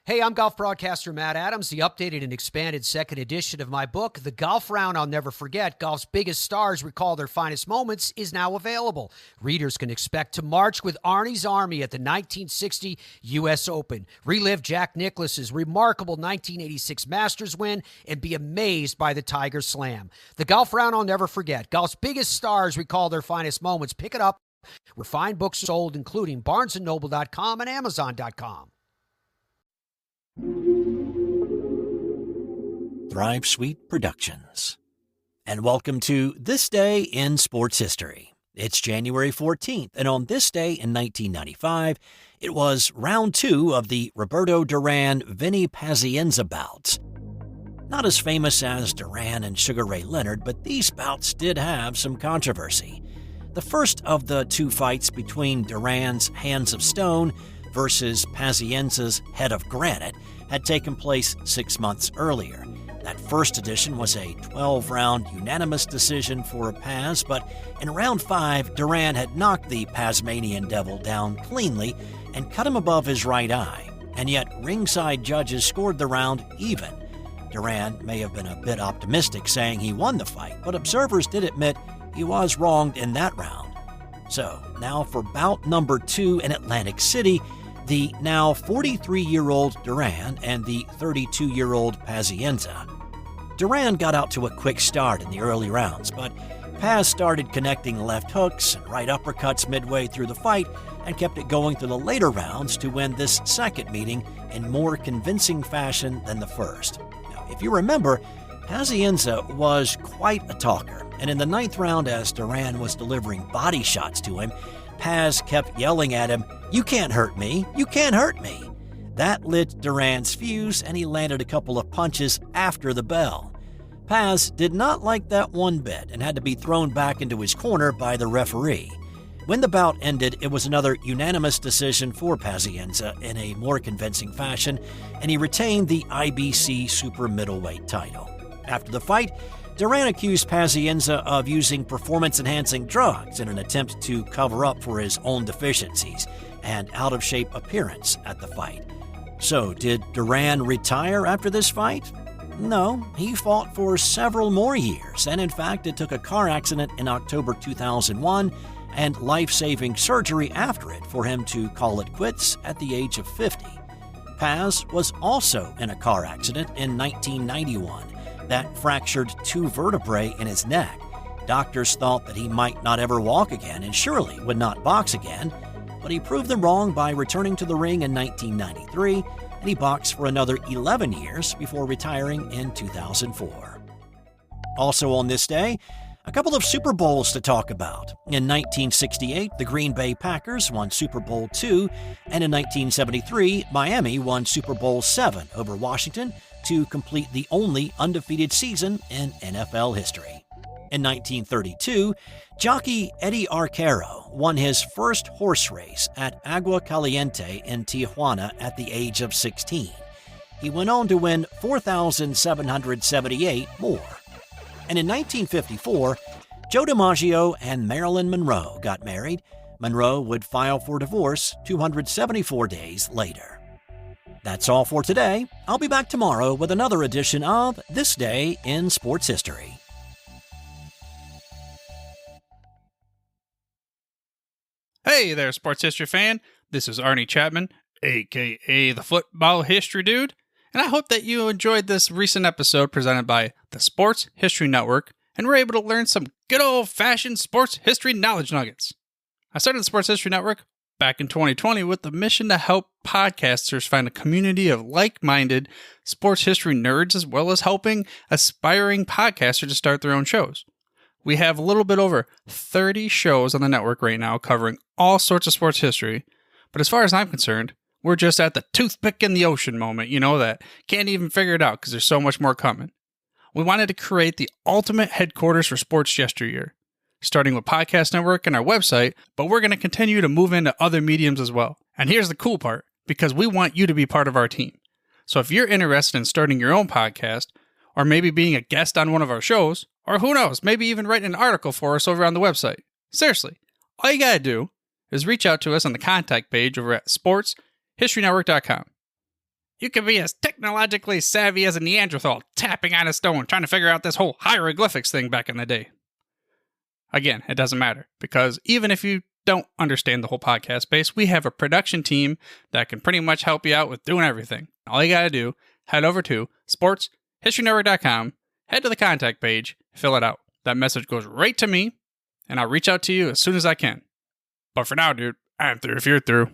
Hey, I'm golf broadcaster Matt Adams. The updated and expanded second edition of my book, The Golf Round I'll Never Forget, Golf's Biggest Stars Recall Their Finest Moments, is now available. Readers can expect to march with Arnie's Army at the 1960 U.S. Open, relive Jack Nicklaus's remarkable 1986 Masters win, and be amazed by the Tiger Slam. The Golf Round I'll Never Forget, Golf's Biggest Stars Recall Their Finest Moments. Pick it up where fine books sold, including BarnesandNoble.com and Amazon.com. Thrive Suite Productions. And welcome to This Day in Sports History. It's January 14th, and on this day in 1995, it was round 2 of the Roberto Duran Vinny Pazienza bouts. Not as famous as Duran and Sugar Ray Leonard, but these bouts did have some controversy. The first of the 2 fights between Duran's Hands of Stone versus Pazienza's Head of Granite had taken place 6 months earlier. That first edition was a 12-round unanimous decision for Paz, but in round 5, Duran had knocked the Pazmanian Devil down cleanly and cut him above his right eye, and yet ringside judges scored the round even. Duran may have been a bit optimistic saying he won the fight, but observers did admit he was wronged in that round. So, now for bout number 2 in Atlantic City, the now 43-year-old Duran and the 32-year-old Pazienza. Duran got out to a quick start in the early rounds, but Paz started connecting left hooks and right uppercuts midway through the fight and kept it going through the later rounds to win this second meeting in more convincing fashion than the first. Now, if you remember, Pazienza was quite a talker, and in the 9th round, as Duran was delivering body shots to him, Paz kept yelling at him, "You can't hurt me! You can't hurt me!" That lit Duran's fuse, and he landed a couple of punches after the bell. Paz did not like that one bit and had to be thrown back into his corner by the referee. When the bout ended, it was another unanimous decision for Pazienza in a more convincing fashion, and he retained the IBC super middleweight title. After the fight, Duran accused Pazienza of using performance-enhancing drugs in an attempt to cover up for his own deficiencies and out-of-shape appearance at the fight. So, did Duran retire after this fight? No, he fought for several more years, and in fact, it took a car accident in October 2001 and life-saving surgery after it for him to call it quits at the age of 50. Paz was also in a car accident in 1991 that fractured 2 vertebrae in his neck. Doctors thought that he might not ever walk again and surely would not box again, but he proved them wrong by returning to the ring in 1993, and he boxed for another 11 years before retiring in 2004. Also on this day, a couple of Super Bowls to talk about. In 1968, the Green Bay Packers won Super Bowl II, and in 1973, Miami won Super Bowl VII over Washington to complete the only undefeated season in NFL history. In 1932, jockey Eddie Arcaro won his first horse race at Agua Caliente in Tijuana at the age of 16. He went on to win 4,778 more. And in 1954, Joe DiMaggio and Marilyn Monroe got married. Monroe would file for divorce 274 days later. That's all for today. I'll be back tomorrow with another edition of This Day in Sports History. Hey there, sports history fan. This is Arnie Chapman, aka the Football History Dude, and I hope that you enjoyed this recent episode presented by the Sports History Network and were able to learn some good old-fashioned sports history knowledge nuggets. I started the Sports History Network back in 2020 with the mission to help podcasters find a community of like-minded sports history nerds, as well as helping aspiring podcasters to start their own shows. We have a little bit over 30 shows on the network right now covering all sorts of sports history, but as far as I'm concerned, we're just at the toothpick in the ocean moment, that can't even figure it out because there's so much more coming. We wanted to create the ultimate headquarters for sports yesteryear, starting with Podcast Network and our website, but we're going to continue to move into other mediums as well. And here's the cool part, because we want you to be part of our team. So if you're interested in starting your own podcast, or maybe being a guest on one of our shows, or who knows, maybe even writing an article for us over on the website. Seriously, all you gotta do is reach out to us on the contact page over at sportshistorynetwork.com. You can be as technologically savvy as a Neanderthal tapping on a stone trying to figure out this whole hieroglyphics thing back in the day. Again, it doesn't matter, because even if you don't understand the whole podcast space, we have a production team that can pretty much help you out with doing everything. All you got to do, head over to sportshistorynetwork.com, head to the contact page, fill it out. That message goes right to me, and I'll reach out to you as soon as I can. But for now, dude, I'm through if you're through.